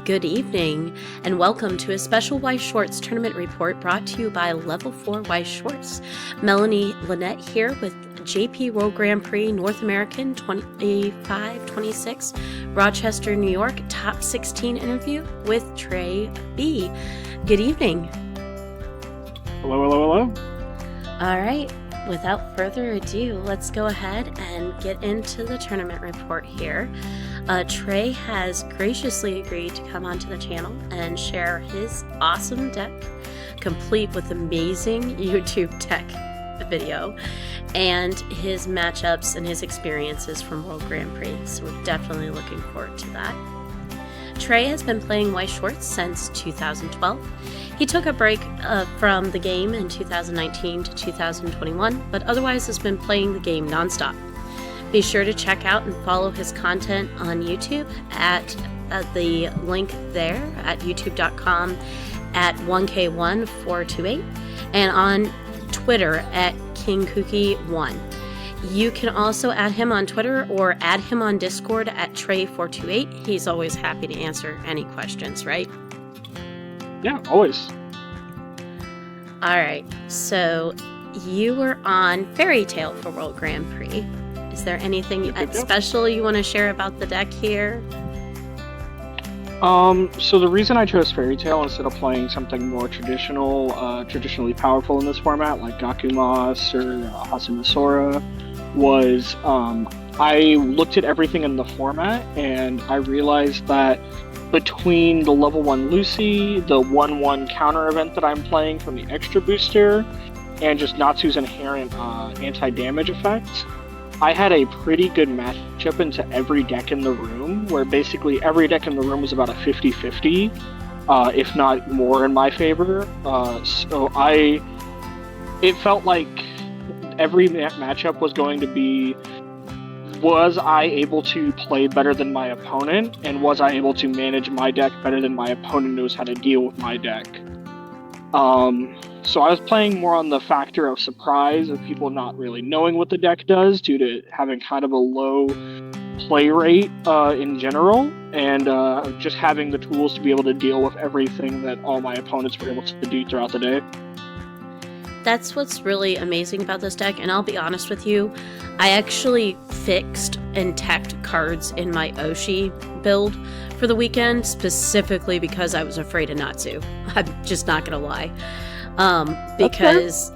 Good evening, and welcome to a special Weiss Schwarz tournament report brought to you by Level 4 Weiss Schwarz. Melanie Lynette here with JP World Grand Prix North American 25-26, Rochester, New York, top 16 interview with Trey B. Good evening. Hello, hello, hello. All right, without further ado, let's go ahead and get into the tournament report here. Trey has graciously agreed to come onto the channel and share his awesome deck, complete with amazing YouTube tech video, and his matchups and his experiences from World Grand Prix. So we're definitely looking forward to that. Trey has been playing Weiss Schwarz since 2012. He took a break from the game in 2019 to 2021, but otherwise has been playing the game nonstop. Be sure to check out and follow his content on YouTube at the link there at youtube.com at 1K1428 and on Twitter at KingCookie1. You can also add him on Twitter or add him on Discord at Trey428. He's always happy to answer any questions, right? Yeah, always. All right, so you were on Fairy Tale for World Grand Prix. Is there anything special you want to share about the deck here? So the reason I chose Fairy Tale instead of playing something more traditionally powerful in this format, like Gakumas or Hasumasora, was I looked at everything in the format and I realized that between the level 1 Lucy, the 1/1 counter event that I'm playing from the extra booster, and just Natsu's inherent anti-damage effect, I had a pretty good matchup into every deck in the room, where basically every deck in the room was about a 50-50, if not more in my favor. It felt like every matchup was going to be, was I able to play better than my opponent, and was I able to manage my deck better than my opponent knows how to deal with my deck? So I was playing more on the factor of surprise of people not really knowing what the deck does due to having kind of a low play rate in general, and just having the tools to be able to deal with everything that all my opponents were able to do throughout the day. That's what's really amazing about this deck, and I'll be honest with you, I actually fixed and teched cards in my Oshi build for the weekend, specifically because I was afraid of Natsu. I'm just not gonna lie. Because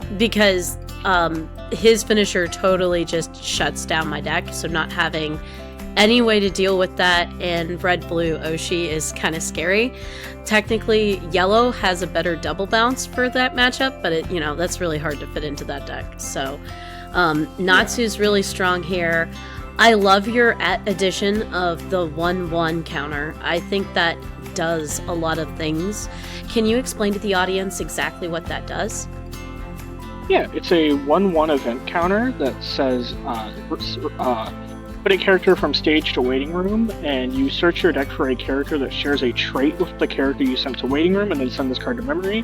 his finisher totally just shuts down my deck, so not having any way to deal with that in red-blue Oshi is kind of scary. Technically, yellow has a better double bounce for that matchup, but that's really hard to fit into that deck. So Natsu's really strong here. I love your addition of the 1/1 counter. I think that does a lot of things. Can you explain to the audience exactly what that does? Yeah, it's a 1/1 event counter that says put a character from stage to waiting room, and you search your deck for a character that shares a trait with the character you sent to waiting room, and then send this card to memory.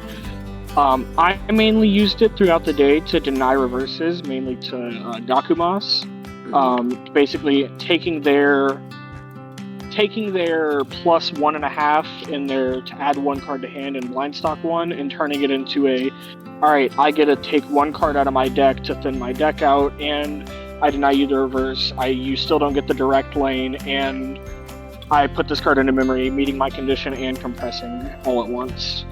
I mainly used it throughout the day to deny reverses, mainly to Gakumas. Basically taking their plus 1.5 in there to add one card to hand and blind stock one, and turning it into alright, I get to take one card out of my deck to thin my deck out, and I deny you the reverse, you still don't get the direct lane, and I put this card into memory, meeting my condition and compressing all at once.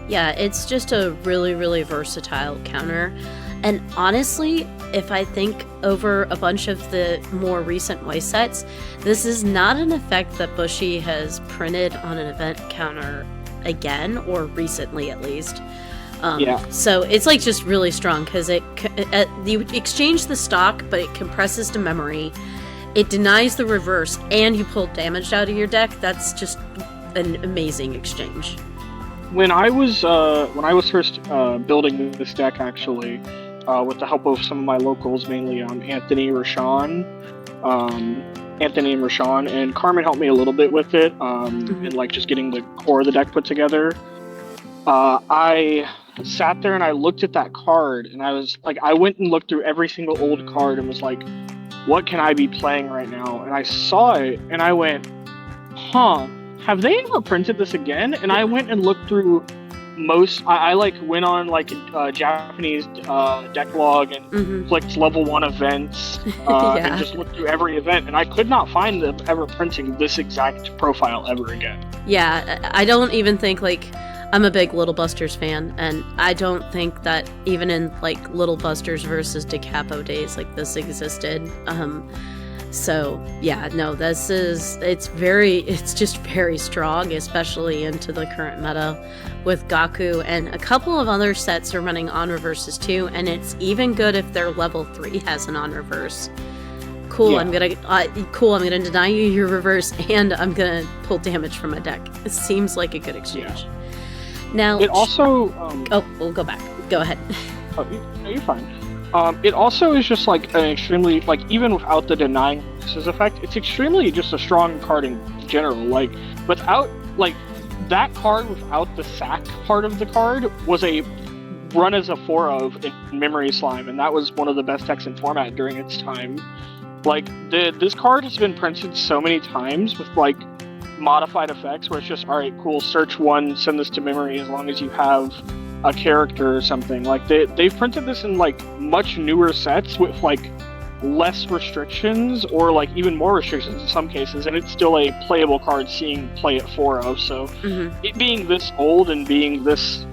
Yeah, it's just a really, really versatile counter. And honestly, if I think over a bunch of the more recent Weiss sets, this is not an effect that Bushi has printed on an event counter again, or recently at least. So it's like just really strong because you exchange the stock, but it compresses to memory. It denies the reverse, and you pull damage out of your deck. That's just an amazing exchange. When I was first building this deck, actually, with the help of some of my locals, mainly Anthony and Rashawn, and Carmen helped me a little bit with it, and like just getting the core of the deck put together. I sat there and I looked at that card, and I went and looked through every single old card and was like, what can I be playing right now? And I saw it and I went, huh, have they ever printed this again? And I went and looked through I like went on like Japanese deck log and clicked level 1 events and just looked through every event, and I could not find them ever printing this exact profile ever again. Yeah, I don't even think, like, I'm a big Little Busters fan, and I don't think that even in like Little Busters versus DeCapo days like this existed. So yeah, no, it's just very strong, especially into the current meta with Gaku, and a couple of other sets are running on reverses too, and it's even good if their level 3 has an on reverse. Cool, yeah. I'm gonna deny you your reverse, and I'm gonna pull damage from a deck. It seems like a good exchange. Yeah. Now it also we'll go back. Go ahead. Oh, you're fine. It also is just like an extremely, like, even without the denying versus effect, it's extremely just a strong card in general. Like, without, like, that card without the sack part of the card was a run as a 4 of in Memory Slime, and that was one of the best decks in format during its time. Like, this card has been printed so many times with, like, modified effects where it's just, alright, cool, search 1, send this to memory as long as you have a character or something. Like, they've printed this in, like, much newer sets with, like, less restrictions, or, like, even more restrictions in some cases, and it's still a playable card seeing play at 4 of, so it being this old and being this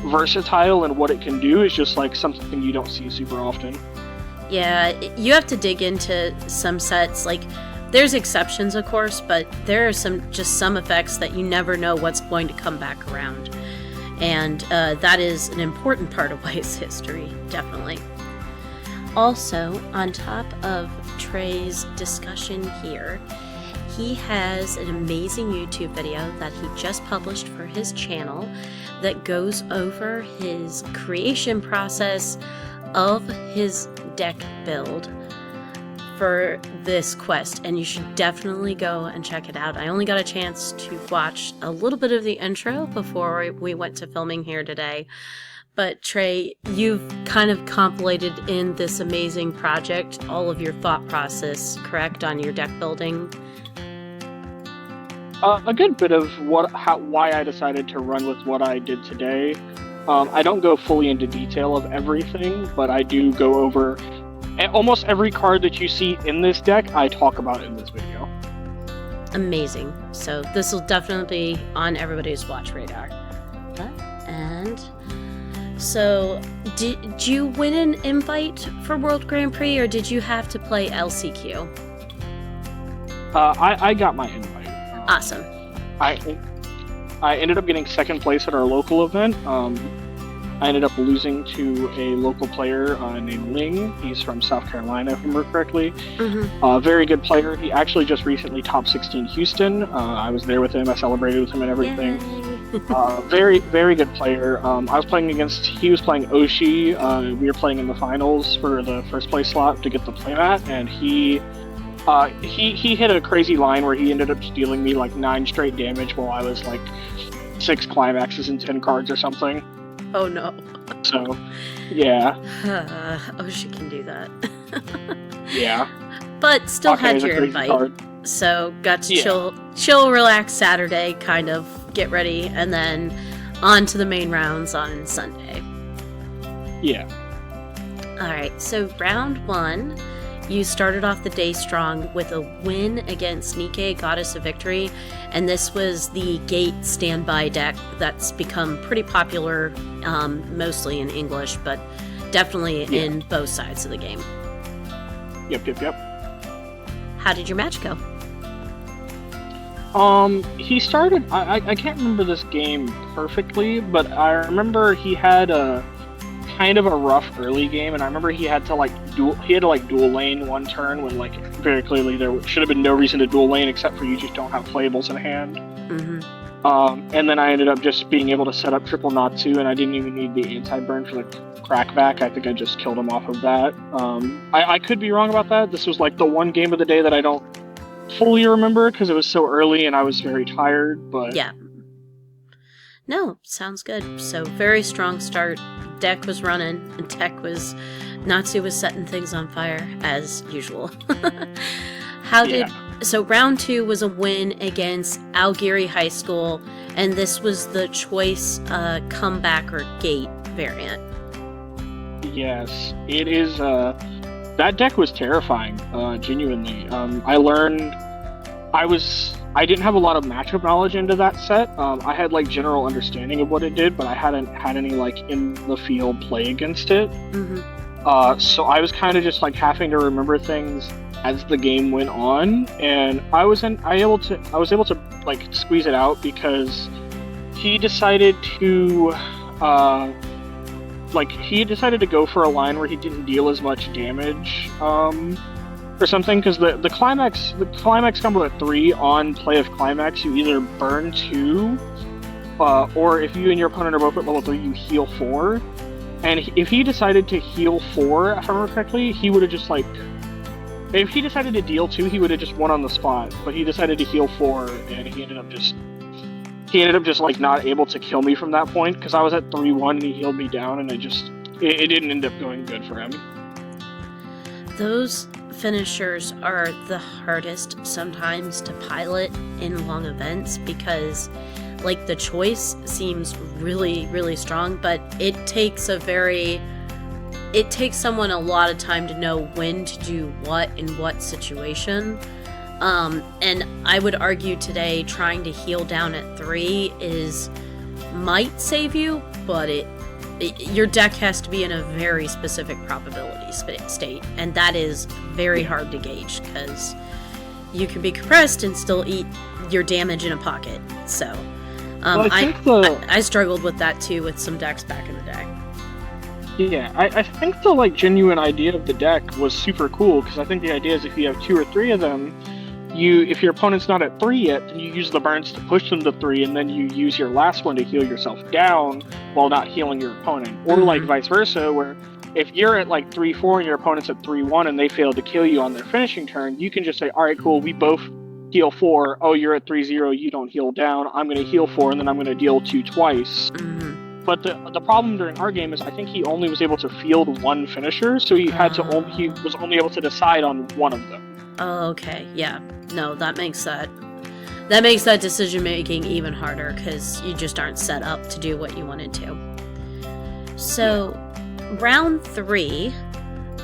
versatile and what it can do is just, like, something you don't see super often. Yeah, you have to dig into some sets, like, there's exceptions, of course, but there are some effects that you never know what's going to come back around. And that is an important part of Wei's history, definitely. Also, on top of Trey's discussion here, he has an amazing YouTube video that he just published for his channel that goes over his creation process of his deck build for this quest, and you should definitely go and check it out. I only got a chance to watch a little bit of the intro before we went to filming here today, but Trey, you've kind of compilated in this amazing project all of your thought process, correct, on your deck building? A good bit of why I decided to run with what I did today. I don't go fully into detail of everything, but I do go over almost every card that you see in this deck. I talk about in this video. Amazing. So this will definitely be on everybody's watch radar. And so, did you win an invite for World Grand Prix, or did you have to play LCQ? I got my invite. Awesome. I ended up getting second place at our local event. I ended up losing to a local player named Ling. He's from South Carolina, if I remember correctly. Very good player. He actually just recently top 16 Houston. I was there with him. I celebrated with him and everything. Very, very good player. I was playing against, he was playing Oshi. We were playing in the finals for the first place slot to get the playmat, and he hit a crazy line where he ended up dealing me like 9 straight damage while I was like 6 climaxes and 10 cards or something. Oh no. So, yeah. Oshi can do that. Yeah. But still had your invite. Card. So got to chill, relax Saturday, kind of get ready, and then on to the main rounds on Sunday. Yeah. Alright, so round 1, you started off the day strong with a win against Nike, Goddess of Victory, and this was the Gate standby deck that's become pretty popular, mostly in English, but definitely in both sides of the game. Yep. How did your match go? He started, I can't remember this game perfectly, but I remember he had a kind of a rough early game, and I remember he had to dual lane one turn when, like, very clearly there should have been no reason to dual lane except for you just don't have playables in hand. And then I ended up just being able to set up triple Natsu, and I didn't even need the anti-burn for the crackback. I think I just killed him off of that. I could be wrong about that. This was like the one game of the day that I don't fully remember because it was so early and I was very tired, but... Yeah. No, sounds good. So, very strong start. Deck was running, and Natsu was setting things on fire, as usual. How So round 2 was a win against Algieri High School, and this was the choice comeback or gate variant. Yes, it is. That deck was terrifying, genuinely. I didn't have a lot of matchup knowledge into that set. I had like general understanding of what it did, but I hadn't had any like in the field play against it. Mm-hmm. So I was kind of just like having to remember things as the game went on, and I was able to like squeeze it out because he decided to go for a line where he didn't deal as much damage or something, because the climax combo at 3 on play of climax, you either burn 2 or if you and your opponent are both at level 3, you heal 4. And if he decided to heal 4, if I remember correctly, he would have just like, if he decided to deal 2, he would have just won on the spot, but he decided to heal 4, and he ended up just like not able to kill me from that point, because I was at 3-1 and he healed me down, and it didn't end up going good for him. Those finishers are the hardest sometimes to pilot in long events, because like the choice seems really, really strong, but it takes someone a lot of time to know when to do what in what situation. And I would argue today trying to heal down at 3 might save you, but your deck has to be in a very specific probability state, and that is very hard to gauge, because you can be compressed and still eat your damage in a pocket. So I struggled with that too with some decks back in the day. Yeah, I think the like genuine idea of the deck was super cool, because I think the idea is if you have 2 or 3 of them, if your opponent's not at 3 yet, then you use the burns to push them to 3, and then you use your last one to heal yourself down while not healing your opponent. Or like vice versa, where if you're at like 3-4 and your opponent's at 3-1 and they fail to kill you on their finishing turn, you can just say, alright, cool, we both heal 4. Oh, you're at 3-0, you don't heal down. I'm going to heal 4, and then I'm going to deal 2 twice. Mm-hmm. But the problem during our game is I think he only was able to field 1 finisher, so he was only able to decide on 1 of them. Oh, okay, yeah. No, that makes that decision making even harder, because you just aren't set up to do what you wanted to. So, round 3,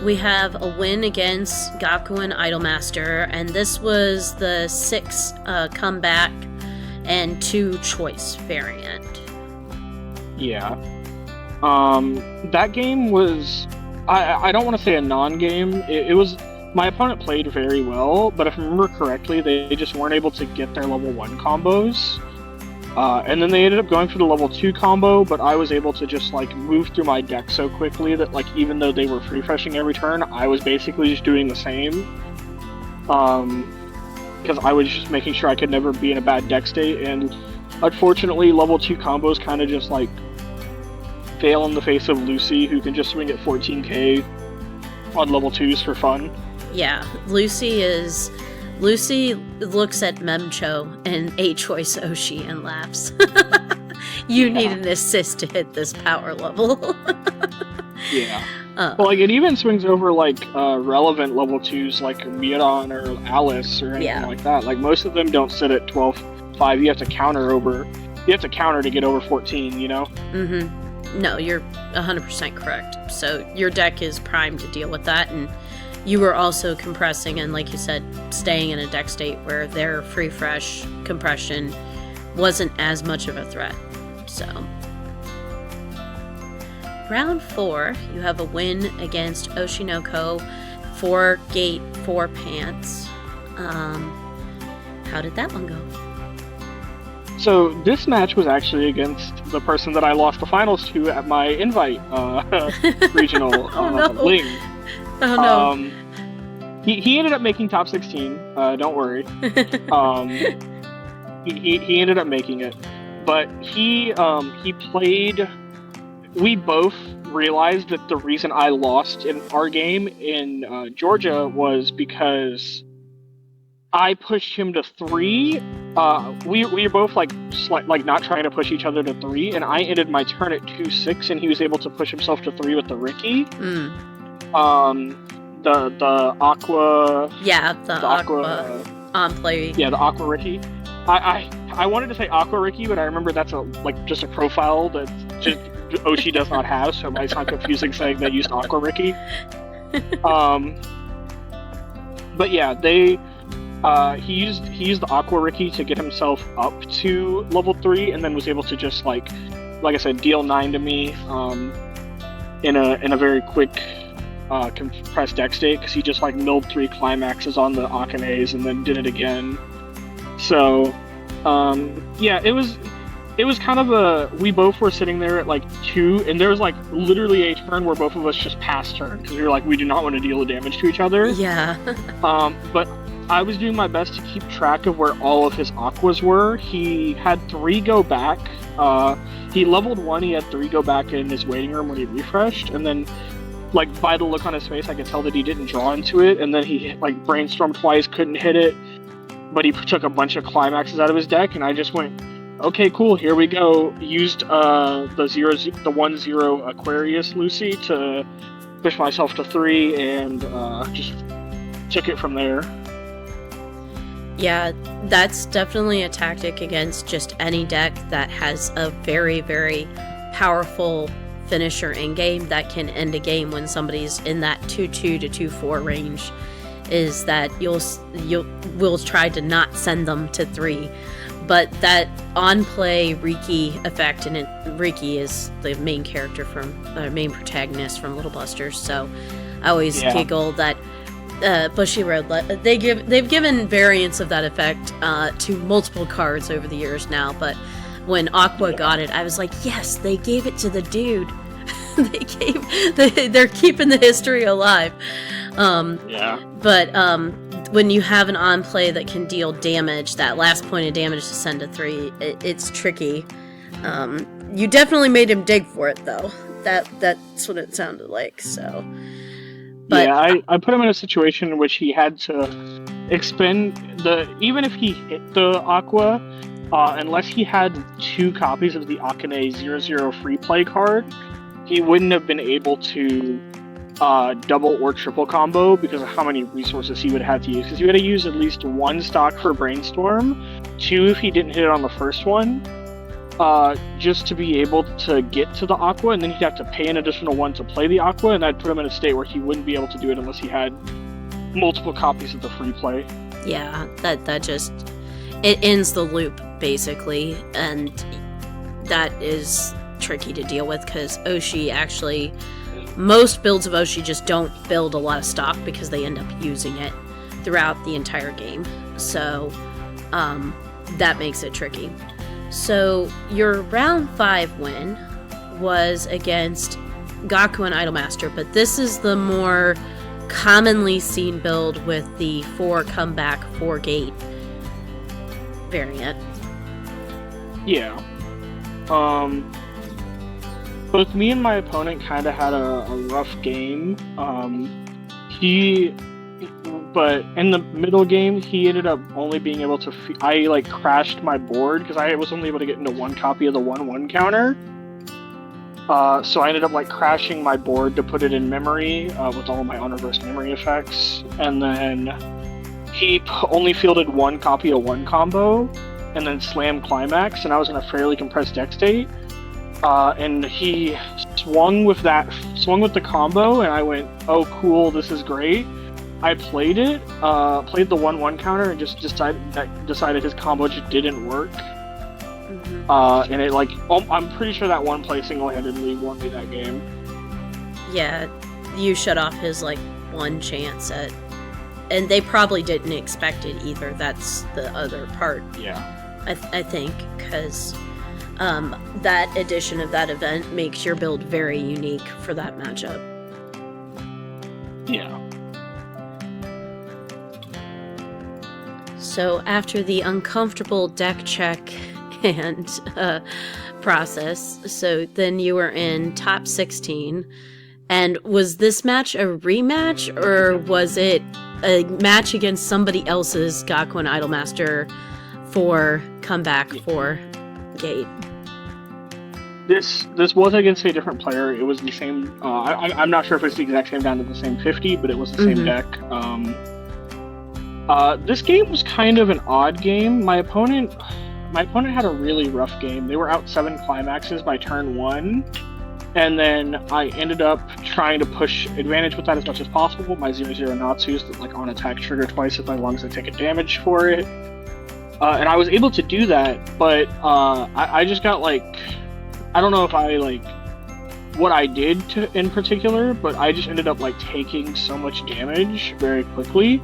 we have a win against Gakuen Idolmaster, and this was the 6 comeback and 2 choice variant. Yeah. That game was, I don't want to say a non-game. It was, my opponent played very well, but if I remember correctly, they just weren't able to get their level 1 combos. And then they ended up going for the level 2 combo, but I was able to just like move through my deck so quickly that like even though they were refreshing every turn, I was basically just doing the same. Because I was just making sure I could never be in a bad deck state, and unfortunately level 2 combos kind of just like fail in the face of Lucy, who can just swing at 14k on level 2s for fun. Yeah, Lucy looks at Memcho and A-Choice Oshi and laughs. You need an assist to hit this power level. Yeah. Well, like, it even swings over, like, relevant level 2s like Miran or Alice or anything like that. Like, most of them don't sit at 12-5. You have to counter to get over 14, you know? Mm-hmm. No, you're 100% correct. So your deck is primed to deal with that, and you were also compressing and, like you said, staying in a deck state where their free fresh compression wasn't as much of a threat. So, round 4, you have a win against Oshinoko, 4 gate, 4 pants. How did that one go? So this match was actually against the person that I lost the finals to at my invite regional Ling. Oh no. He ended up making top 16. Don't worry. He ended up making it, but he played. We both realized that the reason I lost in our game in Georgia was because I pushed him to 3. We were both like not trying to push each other to 3, and I ended my turn at 2-6, and he was able to push himself to 3 with the Ricky. The aqua. Yeah, the aqua on play. Yeah, the Aqua Ricky. I wanted to say Aqua Ricky, but I remember that's just a profile that just Oshi does not have, so it might sound confusing saying they used Aqua Ricky. But yeah, he used the Aqua Ricky to get himself up to level 3, and then was able to just like I said, deal 9 to me in a very quick compressed deck state, because he just like milled 3 climaxes on the Akanes and then did it again. So yeah, it was kind of we both were sitting there at like 2, and there was like literally a turn where both of us just passed turn because we were like, we do not want to deal the damage to each other. Yeah. But I was doing my best to keep track of where all of his aquas were. He had 3 go back. He leveled 1, he had 3 go back in his waiting room when he refreshed, and then like by the look on his face I could tell that he didn't draw into it, and then he like brainstormed twice, couldn't hit it, but he took a bunch of climaxes out of his deck, and I just went, okay, cool, here we go. Used the 1/0 Aquarius Lucy to push myself to 3, and just took it from there. Yeah, that's definitely a tactic against just any deck that has a very, very powerful finisher in game that can end a game when somebody's in that 2/2 to 2/4 range. Is that we'll try to not send them to 3, but that on play Riki effect, and Riki is the main character main protagonist from Little Busters. So I always giggle that. Bushiroad, they've given variants of that effect to multiple cards over the years now, but when Aqua got it, I was like, yes, they gave it to the dude. They're keeping the history alive. But when you have an on play that can deal damage, that last point of damage to send to 3, it's tricky. You definitely made him dig for it, though. That's what it sounded like. So. But, yeah, I put him in a situation in which he had to expend even if he hit the Aqua, unless he had 2 copies of the Akane 0/0 free play card, he wouldn't have been able to double or triple combo because of how many resources he would have to use. Because he would have used at least 1 stock for Brainstorm, 2 if he didn't hit it on the first one, just to be able to get to the Aqua, and then he'd have to pay an additional 1 to play the Aqua, and I'd put him in a state where he wouldn't be able to do it unless he had multiple copies of the free play. Yeah, that just, it ends the loop, basically, and that is tricky to deal with, because Oshi actually, most builds of Oshi just don't build a lot of stock because they end up using it throughout the entire game, so that makes it tricky. So your round 5 win was against Gaku and Idolmaster, but this is the more commonly seen build with the 4 comeback, 4 gate variant. Yeah. Both me and my opponent kind of had a rough game. But in the middle game, he ended up only being able to... I, crashed my board, because I was only able to get into 1 copy of the 1/1 counter. So I ended up, crashing my board to put it in memory, with all of my Honor-Verse memory effects. And then he only fielded 1 copy of 1 combo, and then slammed Climax, and I was in a fairly compressed deck state. And he swung with the combo, and I went, oh cool, this is great. I played it, played the 1/1 counter, and just decided his combo just didn't work. Mm-hmm. And it I'm pretty sure that 1 play single-handedly won me that game. Yeah, you shut off his 1 chance at, and they probably didn't expect it either. That's the other part. Yeah, I think, because that edition of that event makes your build very unique for that matchup. Yeah. So after the uncomfortable deck check and process, so then you were in top 16. And was this match a rematch, or was it a match against somebody else's Gaku and Idolmaster for comeback for gate? This was against a different player. It was the same. I'm not sure if it's the exact same down to the same 50, but it was the same deck. This game was kind of an odd game. My opponent had a really rough game. They were out 7 climaxes by turn 1, and then I ended up trying to push advantage with that as much as possible. My 0/0 Natsus that like on attack trigger twice as long as I take a damage for it. And I was able to do that, but I just got like, I don't know if I like what I did in particular, but I just ended up like taking so much damage very quickly.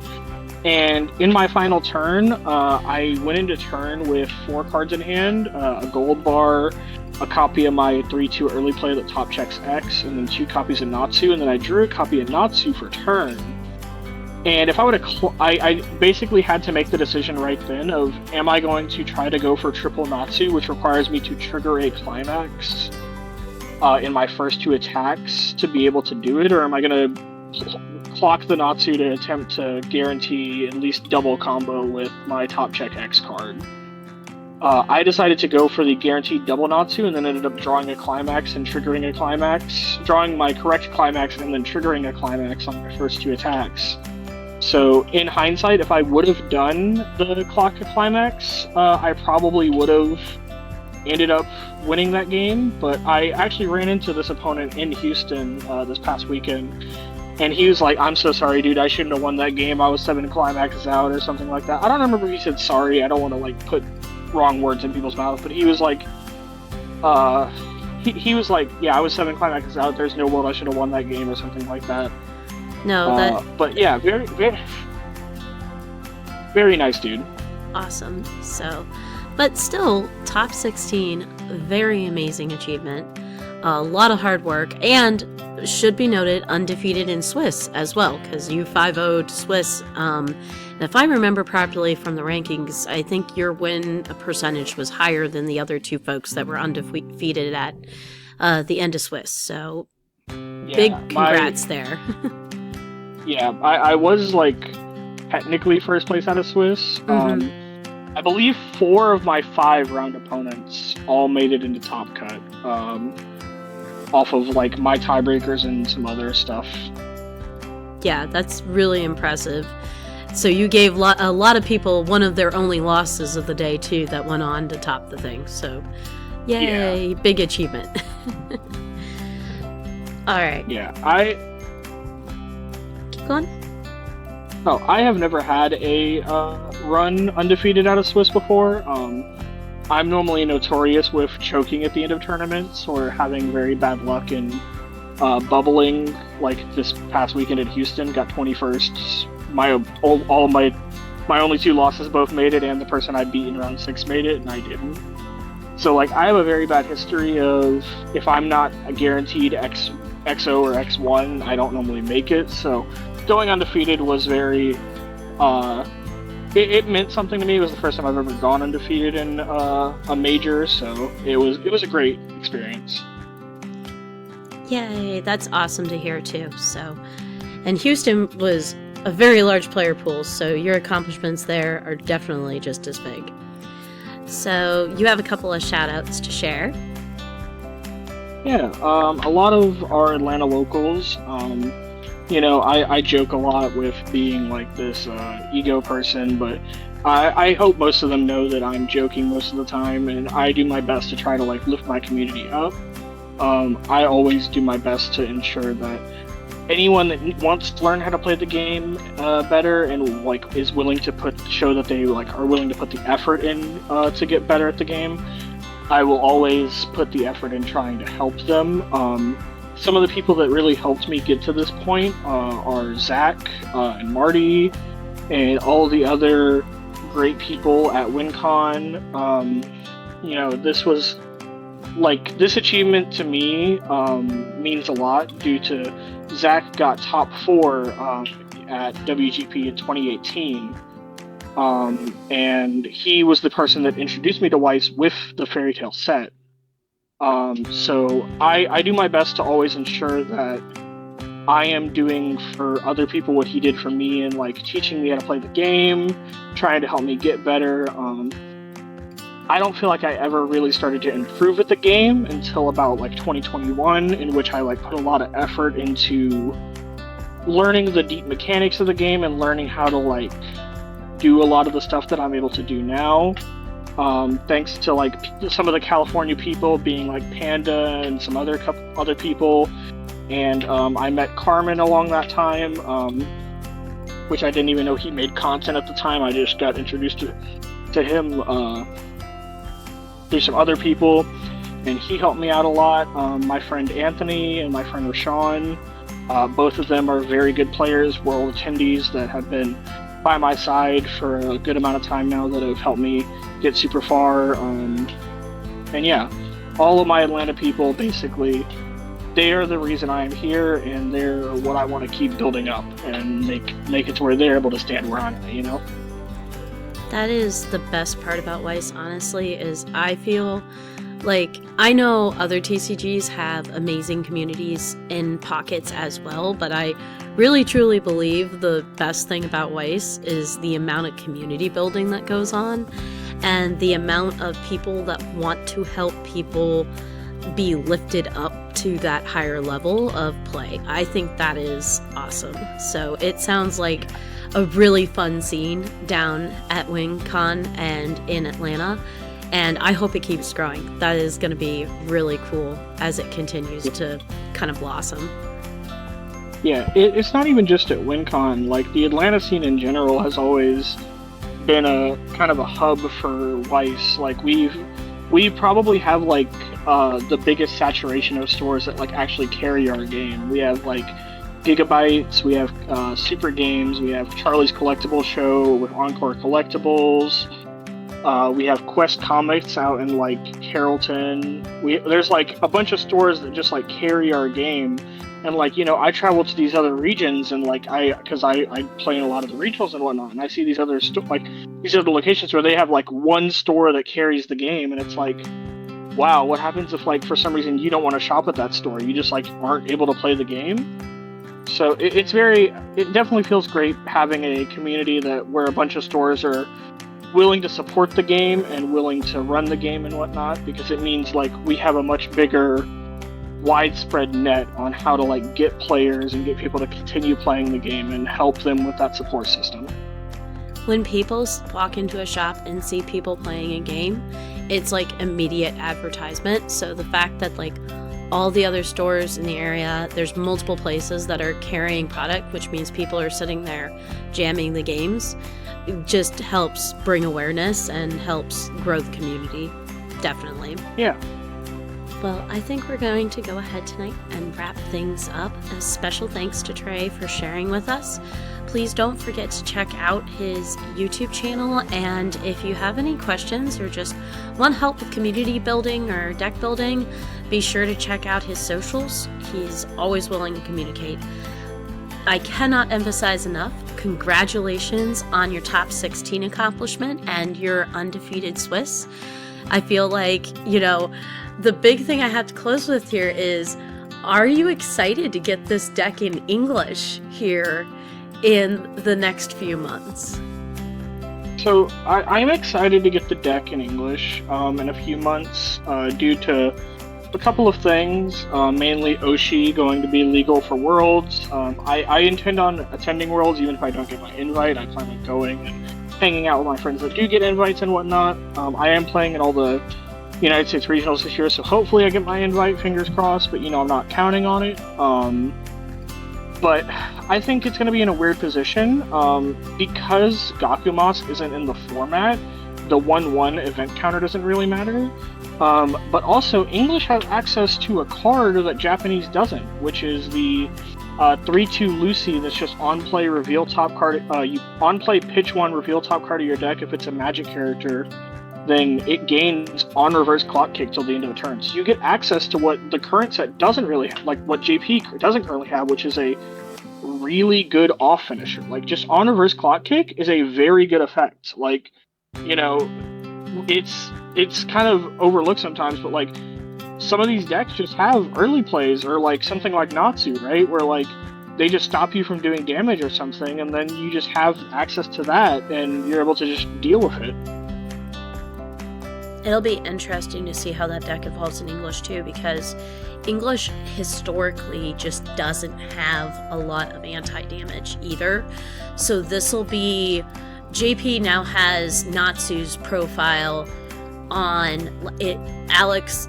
And in my final turn, I went into turn with 4 cards in hand, a gold bar, a copy of my 3/2 early play that top checks X, and then 2 copies of Natsu, and then I drew a copy of Natsu for turn. And if I would have, I basically had to make the decision right then of, am I going to try to go for triple Natsu, which requires me to trigger a climax in my first 2 attacks to be able to do it, or am I going to clock the Natsu to attempt to guarantee at least double combo with my top check X card? I decided to go for the guaranteed double Natsu, and then ended up drawing a climax and triggering a climax, drawing my correct climax and then triggering a climax on my first 2 attacks. So in hindsight, if I would have done the clock to climax, I probably would have ended up winning that game, but I actually ran into this opponent in Houston this past weekend, and he was like, "I'm so sorry, dude, I shouldn't have won that game, I was 7 climaxes out," or something like that. I don't remember if he said sorry, I don't want to like put wrong words in people's mouths, but he was like, he was like, "Yeah, I was 7 climaxes out, there's no world I should have won that game," or something like that. No, but yeah, very, very, very nice dude. Awesome. So, but still, top 16, very amazing achievement. A lot of hard work, and should be noted, undefeated in Swiss as well, because you 5-0'd Swiss. And if I remember properly from the rankings, I think your win percentage was higher than the other 2 folks that were undefeated at the end of Swiss. So, yeah, big congrats there. Yeah, I was like technically first place out of Swiss. I believe 4 of my 5 round opponents all made it into top cut, off of like my tiebreakers and some other stuff. Yeah, that's really impressive. So you gave a lot of people one of their only losses of the day too, that went on to top the thing. So, yay, yeah. Big achievement. All right. Yeah, Keep going. Oh, I have never had a run undefeated out of Swiss before. I'm normally notorious with choking at the end of tournaments or having very bad luck in bubbling. Like this past weekend at Houston, got 21st. All my only 2 losses both made it, and the person I'd beat in round 6 made it, and I didn't. So like I have a very bad history of, if I'm not a guaranteed XO or X1, I don't normally make it. So going undefeated was very, it meant something to me. It was the first time I've ever gone undefeated in a major, so it was a great experience. Yay, that's awesome to hear too. So, and Houston was a very large player pool, so your accomplishments there are definitely just as big. So you have a couple of shout outs to share. Yeah, a lot of our Atlanta locals, I joke a lot with being like this ego person, but I hope most of them know that I'm joking most of the time, and I do my best to try to like lift my community up. I always do my best to ensure that anyone that wants to learn how to play the game better and like is willing to show that they like are willing to put the effort in to get better at the game, I will always put the effort in trying to help them. Some of the people that really helped me get to this point are Zach and Marty and all the other great people at WinCon. This was like, this achievement to me means a lot due to Zach got top 4 at WGP in 2018. And he was the person that introduced me to Weiss with the Fairy Tale set. So I do my best to always ensure that I am doing for other people what he did for me, and like teaching me how to play the game, trying to help me get better. I don't feel like I ever really started to improve at the game until about like 2021, in which I like put a lot of effort into learning the deep mechanics of the game and learning how to like do a lot of the stuff that I'm able to do now. Thanks to like some of the California people being like Panda and some other people, and I met Carmen along that time, which I didn't even know he made content at the time. I just got introduced to him through some other people, and he helped me out a lot. My friend Anthony and my friend Rashawn, both of them are very good players, world attendees that have been by my side for a good amount of time now, that have helped me get super far. And yeah, all of my Atlanta people, basically, they are the reason I am here, and they're what I want to keep building up and make it to where they're able to stand where I'm at, you know? That is the best part about Weiss, honestly, is I feel like I know other TCGs have amazing communities in pockets as well, but I really truly believe the best thing about Weiss is the amount of community building that goes on and the amount of people that want to help people be lifted up to that higher level of play. I think that is awesome. So it sounds like a really fun scene down at WingCon and in Atlanta, and I hope it keeps growing. That is going to be really cool as it continues to kind of blossom. Yeah, it's not even just at WinCon. Like, the Atlanta scene in general has always been a kind of a hub for Weiss. Like, we probably have like the biggest saturation of stores that like actually carry our game. We have like Gigabytes, we have Super Games, we have Charlie's Collectible Show with Encore Collectibles. We have Quest Comics out in like Carrollton. There's like a bunch of stores that just like carry our game. And like, you know, I travel to these other regions, and like because I play in a lot of the regionals and whatnot, and I see these other these other locations where they have like one store that carries the game, and it's like, wow, what happens if like for some reason you don't want to shop at that store? You just like aren't able to play the game. So it definitely feels great having a community where a bunch of stores are willing to support the game and willing to run the game and whatnot, because it means like we have a much bigger widespread net on how to like get players and get people to continue playing the game and help them with that support system. When people walk into a shop and see people playing a game, it's like immediate advertisement. So the fact that like all the other stores in the area, there's multiple places that are carrying product, which means people are sitting there jamming the games, it just helps bring awareness and helps grow the community. Definitely. Yeah. Well, I think we're going to go ahead tonight and wrap things up. A special thanks to Trey for sharing with us. Please don't forget to check out his YouTube channel, and if you have any questions or just want help with community building or deck building, be sure to check out his socials. He's always willing to communicate. I cannot emphasize enough, congratulations on your top 16 accomplishment and your undefeated Swiss. I feel like, you know, the big thing I have to close with here is, are you excited to get this deck in English here in the next few months? So I'm excited to get the deck in English in a few months due to a couple of things, mainly Oshi going to be legal for Worlds. I intend on attending Worlds even if I don't get my invite. I plan on going and hanging out with my friends that do get invites and whatnot. I am playing in all the United States regionals this year, so hopefully I get my invite, fingers crossed, but you know, I'm not counting on it. But I think it's going to be in a weird position because Gakumas isn't in the format. The 1-1 event counter doesn't really matter. But also, English has access to a card that Japanese doesn't, which is the 3-2 Lucy that's just on-play reveal top card. You on-play pitch 1, reveal top card of your deck. If it's a magic character, then it gains on reverse clock kick till the end of the turn. So you get access to what the current set doesn't really have, like what JP doesn't currently have, which is a really good off finisher. Like, just on reverse clock kick is a very good effect. Like, you know, it's kind of overlooked sometimes, but like some of these decks just have early plays, or like something like Natsu, right? Where like they just stop you from doing damage or something, and then you just have access to that and you're able to just deal with it. It'll be interesting to see how that deck evolves in English too, because English historically just doesn't have a lot of anti-damage either. So this will be JP now has Natsu's profile on it. Alice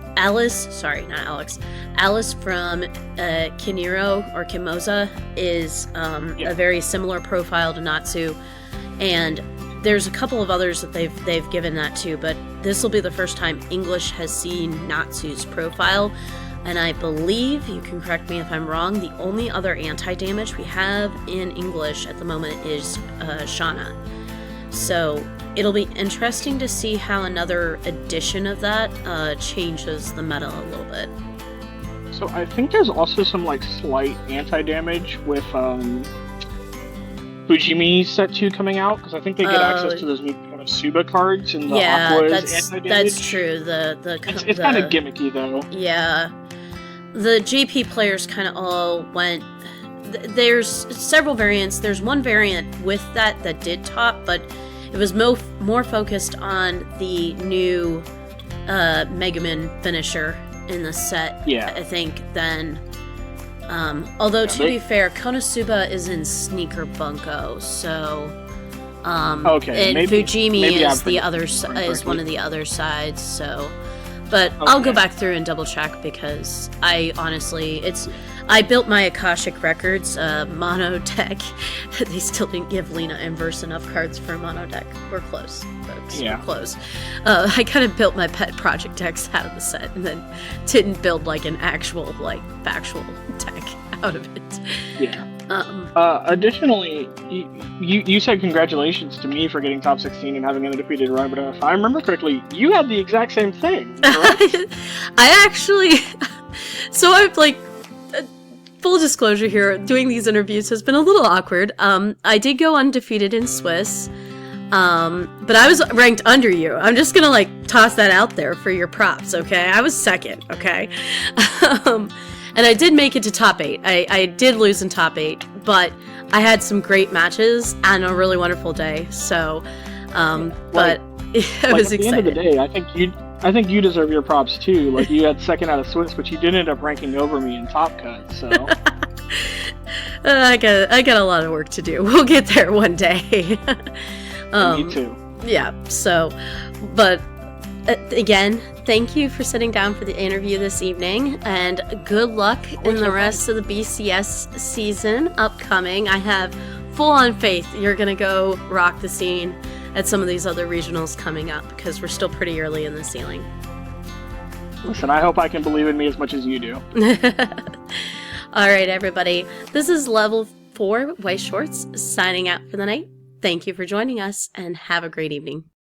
from Kiniro or Kimoza is a very similar profile to Natsu, and there's a couple of others that they've given that to, but this will be the first time English has seen Natsu's profile, and I believe, you can correct me if I'm wrong, the only other anti-damage we have in English at the moment is Shauna. So it'll be interesting to see how another edition of that changes the meta a little bit. So I think there's also some like slight anti-damage with Fujimi Set 2 coming out, because I think they get access to those new kind of Suba cards and the Aqua's anti-damage. That's true. It's kind of gimmicky though. Yeah. The JP players kind of all went... There's several variants. There's one variant with that did top, but it was more focused on the new Megaman finisher in the set, I think, than... although, to be fair, Konosuba is in Sneaker Bunko, so... okay, and Fujimi is is one of the other sides, so... But I'll go back through and double check, because I honestly, I built my Akashic Records mono deck. They still didn't give Lena Inverse enough cards for a mono deck. We're close, folks. Yeah. We're close. I kind of built my pet project decks out of the set, and then didn't build like an actual, like, factual deck out of it. Yeah. Additionally, you said congratulations to me for getting top 16 and having an undefeated run, but if I remember correctly, you had the exact same thing, correct? I actually... So I've, like... Full disclosure here, doing these interviews has been a little awkward. I did go undefeated in Swiss, but I was ranked under you. I'm just gonna, like, toss that out there for your props, okay? I was second, okay? And I did make it to top 8. I did lose in top 8, but I had some great matches and a really wonderful day. So, but I was excited. At the end of the day, I think you deserve your props too. Like, you had second out of Swiss, but you did end up ranking over me in Top Cut. So I got a lot of work to do. We'll get there one day. Me too. Yeah. So, but. Again, thank you for sitting down for the interview this evening, and good luck in the rest of the BCS season upcoming. I have full-on faith you're going to go rock the scene at some of these other regionals coming up, because we're still pretty early in the ceiling. Listen, I hope I can believe in me as much as you do. All right, everybody. This is Level 4 White Shorts signing out for the night. Thank you for joining us, and have a great evening.